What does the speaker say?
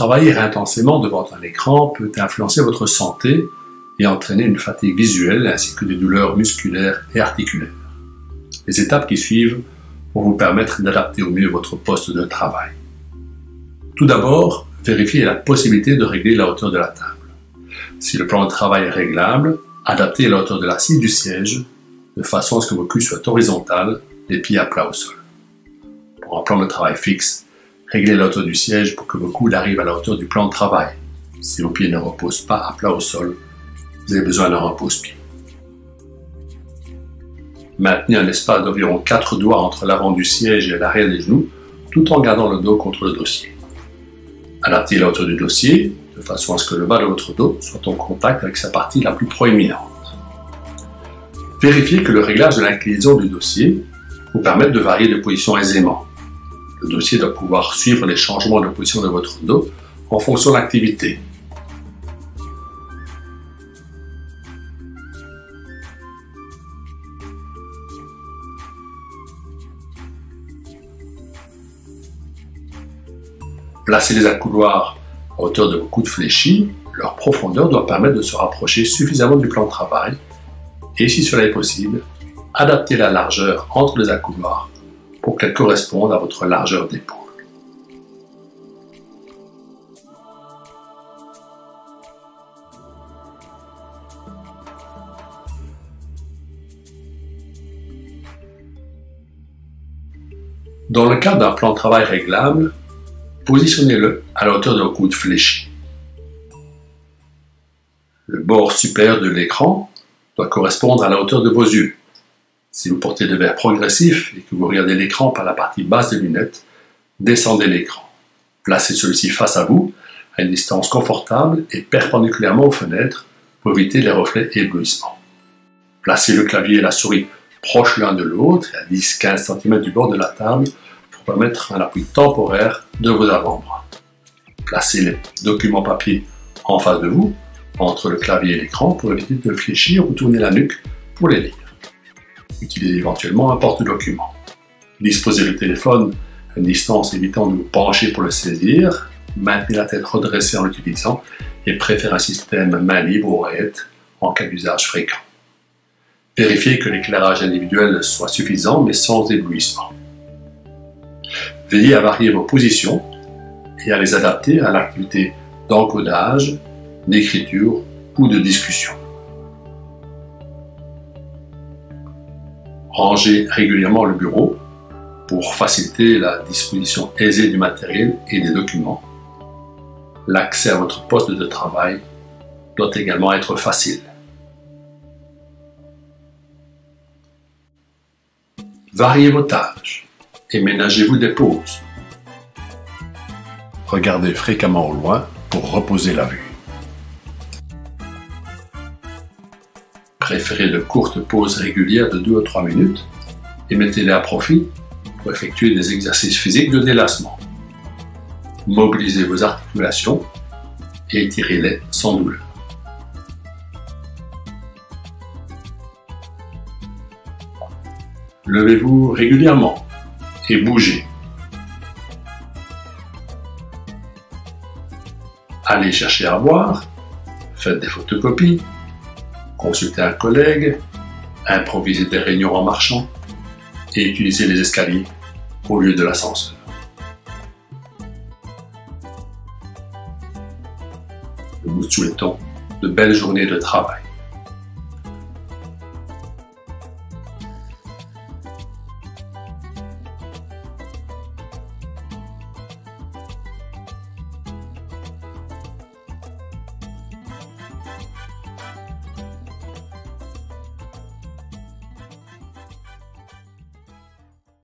Travailler intensément devant un écran peut influencer votre santé et entraîner une fatigue visuelle ainsi que des douleurs musculaires et articulaires. Les étapes qui suivent vont vous permettre d'adapter au mieux votre poste de travail. Tout d'abord, vérifiez la possibilité de régler la hauteur de la table. Si le plan de travail est réglable, adaptez la hauteur de l'assise du siège de façon à ce que vos cuisses soient horizontales, les pieds à plat au sol. Pour un plan de travail fixe, réglez la hauteur du siège pour que vos coudes arrivent à la hauteur du plan de travail. Si vos pieds ne reposent pas à plat au sol, vous avez besoin d'un repose-pied. Maintenez un espace d'environ 4 doigts entre l'avant du siège et l'arrière des genoux, tout en gardant le dos contre le dossier. Adaptez la hauteur du dossier de façon à ce que le bas de votre dos soit en contact avec sa partie la plus proéminente. Vérifiez que le réglage de l'inclinaison du dossier vous permette de varier de position aisément. Le dossier doit pouvoir suivre les changements de position de votre dos en fonction de l'activité. Placez les accoudoirs à hauteur de vos coudes fléchis. Leur profondeur doit permettre de se rapprocher suffisamment du plan de travail et, si cela est possible, adaptez la largeur entre les accoudoirs pour qu'elle corresponde à votre largeur d'épaule. Dans le cadre d'un plan de travail réglable, positionnez-le à la hauteur de vos coudes fléchis. Le bord supérieur de l'écran doit correspondre à la hauteur de vos yeux. Si vous portez des verres progressifs et que vous regardez l'écran par la partie basse des lunettes, descendez l'écran. Placez celui-ci face à vous, à une distance confortable et perpendiculairement aux fenêtres pour éviter les reflets éblouissants. Placez le clavier et la souris proches l'un de l'autre, à 10-15 cm du bord de la table, pour permettre un appui temporaire de vos avant-bras. Placez les documents papier en face de vous, entre le clavier et l'écran, pour éviter de fléchir ou tourner la nuque pour les lire. Utilisez éventuellement un porte-document. Disposez le téléphone à une distance évitant de vous pencher pour le saisir. Maintenez la tête redressée en l'utilisant et préférez un système main libre ou oreillette en cas d'usage fréquent. Vérifiez que l'éclairage individuel soit suffisant mais sans éblouissement. Veillez à varier vos positions et à les adapter à l'activité d'encodage, d'écriture ou de discussion. Rangez régulièrement le bureau pour faciliter la disposition aisée du matériel et des documents. L'accès à votre poste de travail doit également être facile. Variez vos tâches et ménagez-vous des pauses. Regardez fréquemment au loin pour reposer la vue. Préférez de courtes pauses régulières de 2 à 3 minutes et mettez-les à profit pour effectuer des exercices physiques de délassement. Mobilisez vos articulations et étirez-les sans douleur. Levez-vous régulièrement et bougez. Allez chercher à boire, faites des photocopies, consultez un collègue, improvisez des réunions en marchant et utilisez les escaliers au lieu de l'ascenseur. Nous vous souhaitons de belles journées de travail.